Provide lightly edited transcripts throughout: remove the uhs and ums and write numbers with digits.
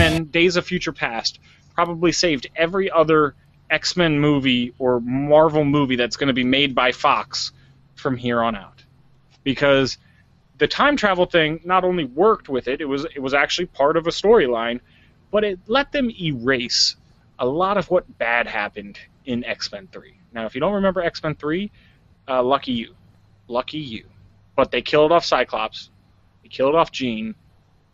X-Men Days of Future Past probably saved every other X-Men movie or Marvel movie that's going to be made by Fox from here on out. Because the time travel thing not only worked with it was actually part of a storyline, but it let them erase a lot of what bad happened in X-Men 3. Now, if you don't remember X-Men 3, lucky you. Lucky you. But they killed off Cyclops. They killed off Jean.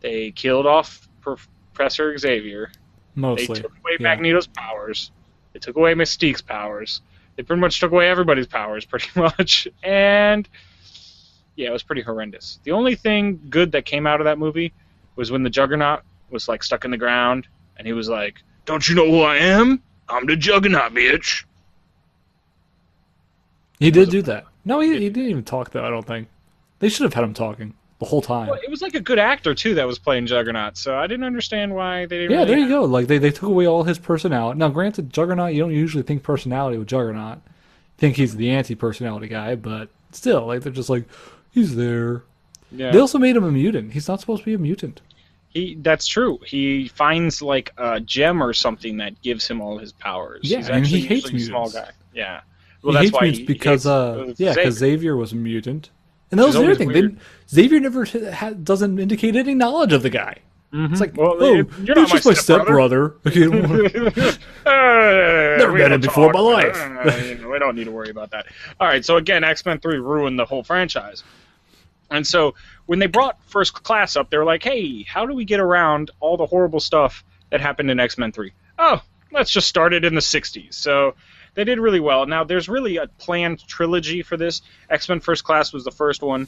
They killed off Professor Xavier. Mostly. They took away Magneto's powers. They took away Mystique's powers. They pretty much took away everybody's powers, pretty much. And yeah, it was pretty horrendous. The only thing good that came out of that movie was when the Juggernaut was like stuck in the ground, and he was like, "Don't you know who I am? I'm the Juggernaut, bitch." He did do that. No, he didn't even talk, though, I don't think. They should have had him talking the whole time. Well, it was like a good actor, too, that was playing Juggernaut, so I didn't understand why they didn't. Yeah, there you go. Like, they took away all his personality. Now, granted, Juggernaut, you don't usually think personality with Juggernaut. Think he's the anti-personality guy, but still, like, they're just like, he's there. Yeah. They also made him a mutant. He's not supposed to be a mutant. That's true. He finds, like, a gem or something that gives him all his powers. Yeah, he's and he hates a mutants. Small guy. Yeah. Well, that's why he because Xavier was a mutant. And that was the other thing. Xavier never doesn't indicate any knowledge of the guy. Mm-hmm. It's like, you're not just my stepbrother. Never met him before in my life. We don't need to worry about that. All right, so again, X-Men 3 ruined the whole franchise. And so when they brought First Class up, they were like, hey, how do we get around all the horrible stuff that happened in X-Men 3? Oh, let's just start it in the 60s. So they did really well. Now, there's really a planned trilogy for this. X-Men First Class was the first one.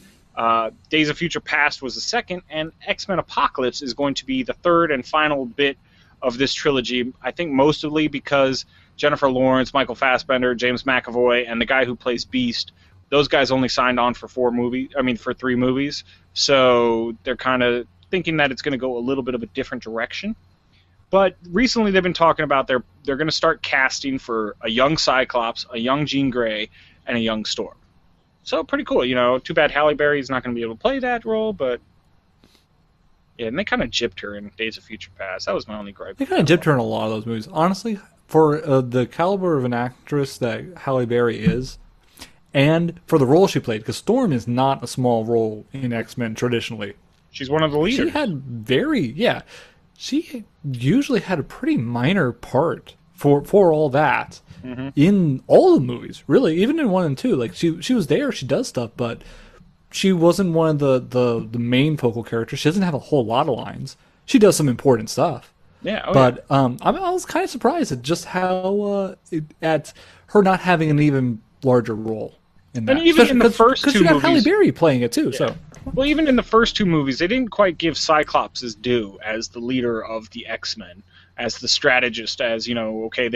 Days of Future Past was the second. And X-Men Apocalypse is going to be the third and final bit of this trilogy. I think mostly because Jennifer Lawrence, Michael Fassbender, James McAvoy, and the guy who plays Beast, those guys only signed on for 3 movies. So they're kind of thinking that it's going to go a little bit of a different direction. But recently they've been talking about they're going to start casting for a young Cyclops, a young Jean Grey, and a young Storm. So pretty cool, you know. Too bad Halle Berry's not going to be able to play that role, but yeah, and they kind of gypped her in Days of Future Past. That was my only gripe. They kind of gypped her in a lot of those movies. Honestly, for the caliber of an actress that Halle Berry is, and for the role she played, because Storm is not a small role in X-Men traditionally. She's one of the leaders. She usually had a pretty minor part for all that in all the movies, really, even in 1 and 2. Like she was there, she does stuff, but she wasn't one of the main focal characters. She doesn't have a whole lot of lines. She does some important stuff. Yeah, I was kind of surprised at just how at her not having an even larger role in that. And even in the first 2 movies, because you got Halle Berry playing it too. Yeah. So. Well, even in the first 2 movies, they didn't quite give Cyclops his due as the leader of the X-Men, as the strategist, as, you know, okay,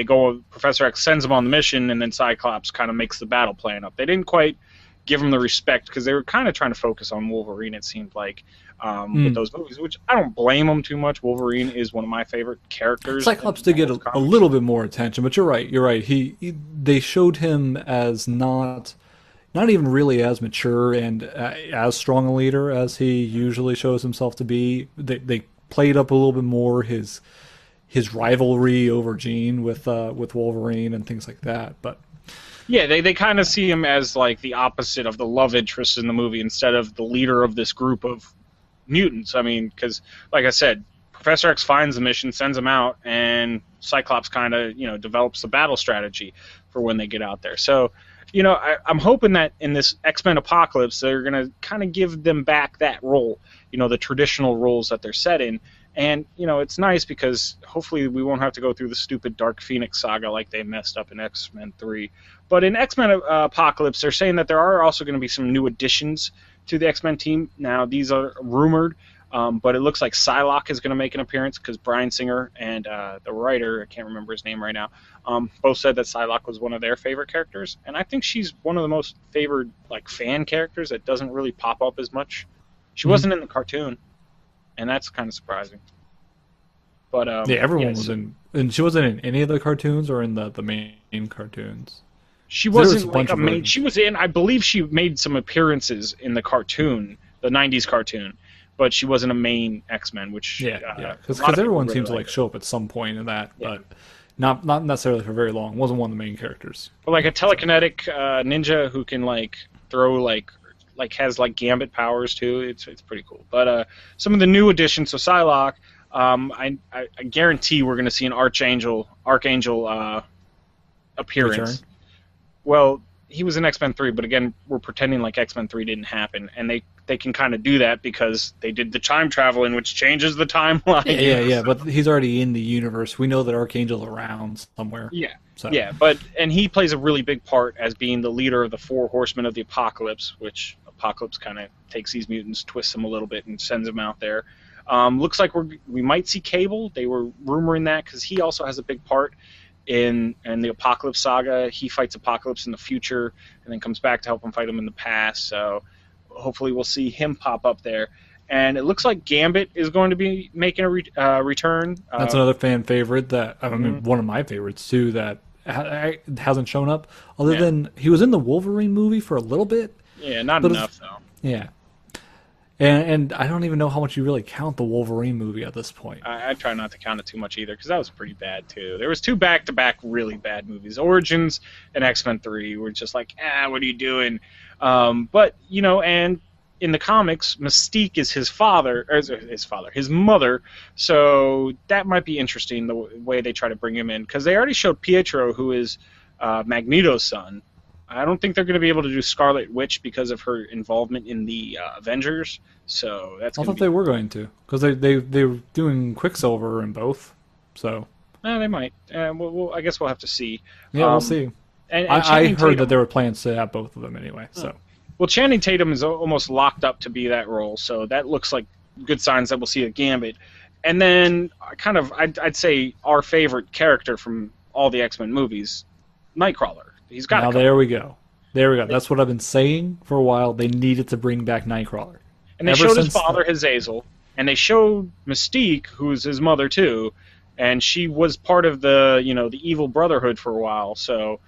Professor X sends him on the mission, and then Cyclops kind of makes the battle plan up. They didn't quite give him the respect, because they were kind of trying to focus on Wolverine, it seemed like, with those movies, which I don't blame them too much. Wolverine is one of my favorite characters. Cyclops did get a little bit more attention, but you're right. They showed him as not even really as mature and as strong a leader as he usually shows himself to be. They played up a little bit more his rivalry over Jean with Wolverine and things like that. But yeah, they kind of see him as like the opposite of the love interest in the movie instead of the leader of this group of mutants. I mean, because like I said, Professor X finds the mission, sends them out, and Cyclops kind of develops the battle strategy for when they get out there. So. I'm hoping that in this X-Men Apocalypse, they're going to kind of give them back that role, the traditional roles that they're set in. And, it's nice because hopefully we won't have to go through the stupid Dark Phoenix saga like they messed up in X-Men 3. But in X-Men Apocalypse, they're saying that there are also going to be some new additions to the X-Men team. Now, these are rumored, but it looks like Psylocke is going to make an appearance because Bryan Singer and the writer, I can't remember his name right now, both said that Psylocke was one of their favorite characters, and I think she's one of the most favored fan characters that doesn't really pop up as much. She wasn't in the cartoon, and that's kind of surprising. But everyone was in, and she wasn't in any of the cartoons or in the main cartoons. She wasn't like a main. She was in. I believe she made some appearances in the cartoon, the '90s cartoon. but she wasn't a main X-Men, which Yeah, a because lot of people everyone really seems to liked. show up at some point in that, Yeah. but not necessarily for very long. Wasn't one of the main characters. But like a telekinetic ninja who can like throw like has like Gambit powers too. It's pretty cool. But some of the new additions, so Psylocke, I guarantee we're going to see an Archangel appearance. Return. Well, he was in X-Men 3, but again, we're pretending like X-Men 3 didn't happen, and they can kind of do that because they did the time traveling, which changes the timeline. Yeah. But he's already in the universe. We know that Archangel's around somewhere. Yeah. So. Yeah, and he plays a really big part as being the leader of the Four Horsemen of the Apocalypse, which Apocalypse kind of takes these mutants, twists them a little bit, and sends them out there. Looks like we might see Cable. They were rumoring that because he also has a big part in the Apocalypse saga. He fights Apocalypse in the future and then comes back to help him fight him in the past. So hopefully we'll see him pop up there. And it looks like Gambit is going to be making a return. That's another fan favorite that, I mean, one of my favorites too, that hasn't shown up. Other than he was in the Wolverine movie for a little bit. Yeah, not enough though. Yeah. And I don't even know how much you really count the Wolverine movie at this point. I try not to count it too much either because that was pretty bad too. There was two back-to-back really bad movies. Origins and X-Men 3 were just like, what are you doing? But, and in the comics, Mystique is his mother, so that might be interesting, the way they try to bring him in, because they already showed Pietro, who is Magneto's son. I don't think they're going to be able to do Scarlet Witch because of her involvement in the Avengers, so that's I thought they were going to, because they were doing Quicksilver in both, so... they might. I guess we'll have to see. Yeah, we'll see. And I heard that there were plans to have both of them anyway, so... Well, Channing Tatum is almost locked up to be that role, so that looks like good signs that we'll see a Gambit. And then, I'd say our favorite character from all the X-Men movies, Nightcrawler. He's got. Now there we go. That's what I've been saying for a while. They needed to bring back Nightcrawler. And they showed his father, Azazel, and they showed Mystique, who's his mother too, and she was part of the Evil Brotherhood for a while. So.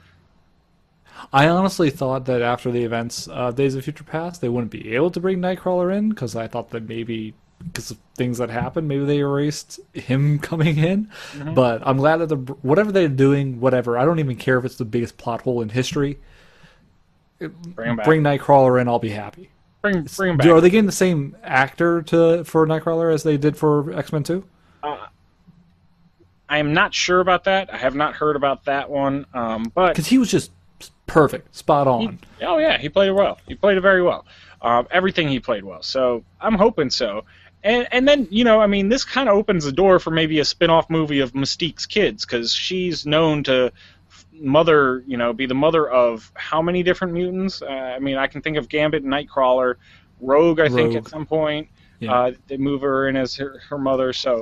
I honestly thought that after the events of Days of Future Past, they wouldn't be able to bring Nightcrawler in, because I thought that maybe, because of things that happened, maybe they erased him coming in. Mm-hmm. But I'm glad that whatever they're doing, whatever, I don't even care if it's the biggest plot hole in history. Bring Nightcrawler in, I'll be happy. Bring him back. Are they getting the same actor for Nightcrawler as they did for X-Men 2? I am not sure about that. I have not heard about that one. But because he was just perfect, spot on. He played it well. He played it very well. Everything he played well. So I'm hoping so. And then, this kind of opens the door for maybe a spin-off movie of Mystique's kids, because she's known to be the mother of how many different mutants? I can think of Gambit, Nightcrawler, Rogue, I think at some point. Yeah. They move her in as her mother. So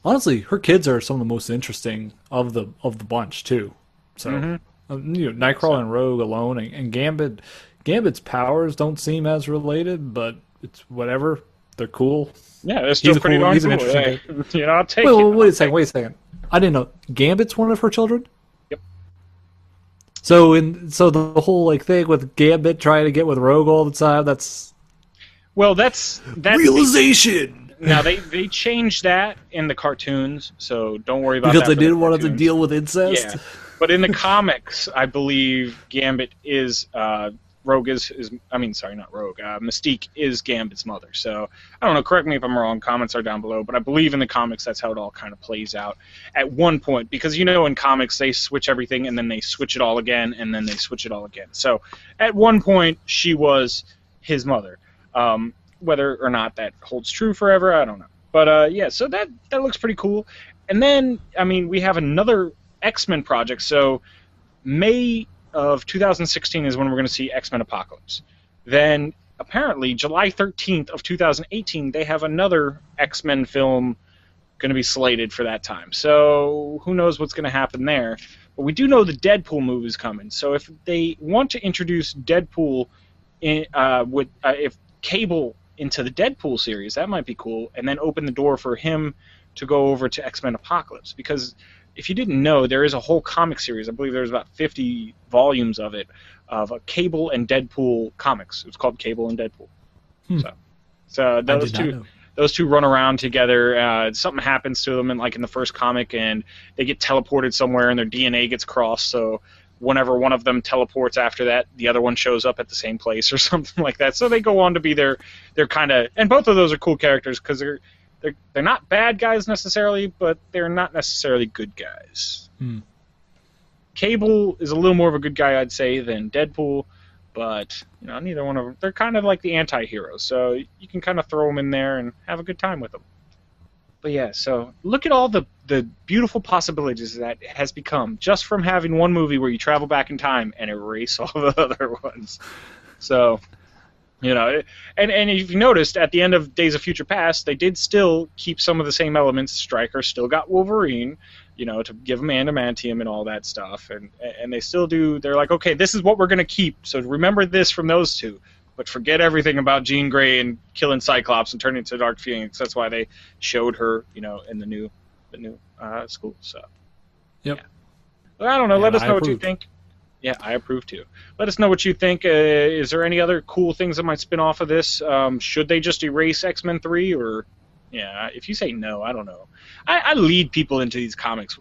honestly, her kids are some of the most interesting of the bunch too. So Nightcrawler and Rogue alone, and Gambit's powers don't seem as related, but it's whatever. They're cool. Yeah, they're still pretty darn cool. I'll take it. Wait a second. I didn't know. Gambit's one of her children? Yep. So the whole thing with Gambit trying to get with Rogue all the time, that's realization. Now they changed that in the cartoons, so don't worry about because that. Because they didn't want to deal with incest. Yeah. But in the comics, I believe Gambit is Rogue not Rogue. Mystique is Gambit's mother. So I don't know. Correct me if I'm wrong. Comments are down below. But I believe in the comics that's how it all kind of plays out at one point, because in comics they switch everything and then they switch it all again and then they switch it all again. So at one point she was his mother. Whether or not that holds true forever, I don't know. But so that looks pretty cool. And then we have another X-Men project. So May of 2016 is when we're going to see X-Men Apocalypse. Then apparently July 13th of 2018 they have another X-Men film going to be slated for that time. So who knows what's going to happen there. But we do know the Deadpool movie is coming. So if they want to introduce Deadpool if Cable into the Deadpool series, that might be cool, and then open the door for him to go over to X-Men Apocalypse. Because if you didn't know, there is a whole comic series. I believe there's about 50 volumes of it, of a Cable and Deadpool comics. It's called Cable and Deadpool. So those two. those two run around together. Something happens to them in the first comic, and they get teleported somewhere, and their DNA gets crossed. So whenever one of them teleports after that, the other one shows up at the same place or something like that. So they go on to be their kind of, and both of those are cool characters because they're not bad guys necessarily, but they're not necessarily good guys. Cable is a little more of a good guy, I'd say, than Deadpool, but neither one of them. They're kind of like the anti-heroes, so you can kind of throw them in there and have a good time with them. But yeah, so look at all the beautiful possibilities that has become just from having one movie where you travel back in time and erase all the other ones. So, and if you noticed, at the end of Days of Future Past, they did still keep some of the same elements. Stryker still got Wolverine, to give him adamantium and all that stuff, and they still do. They're like, okay, this is what we're going to keep, so remember this from those two, but forget everything about Jean Grey and killing Cyclops and turning into Dark Phoenix. That's why they showed her, in the new school. So, yep. Yeah. But I don't know. Yeah, Let us I know what you approve. think. Yeah, I approve too. Let us know what you think. Is there any other cool things that might spin off of this? Should they just erase X-Men 3, or yeah? If you say no, I don't know. I lead people into these comments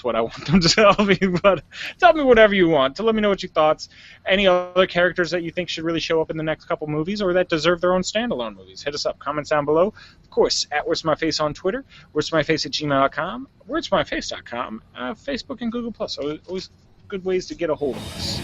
what I want them to tell me, but tell me whatever you want. To let me know what your thoughts. Any other characters that you think should really show up in the next couple movies, or that deserve their own standalone movies? Hit us up. Comments down below. Of course, at Where's My Face on Twitter, Where's My Face at gmail.com, Where's My Face.com, Facebook and Google+. Always good ways to get a hold of us.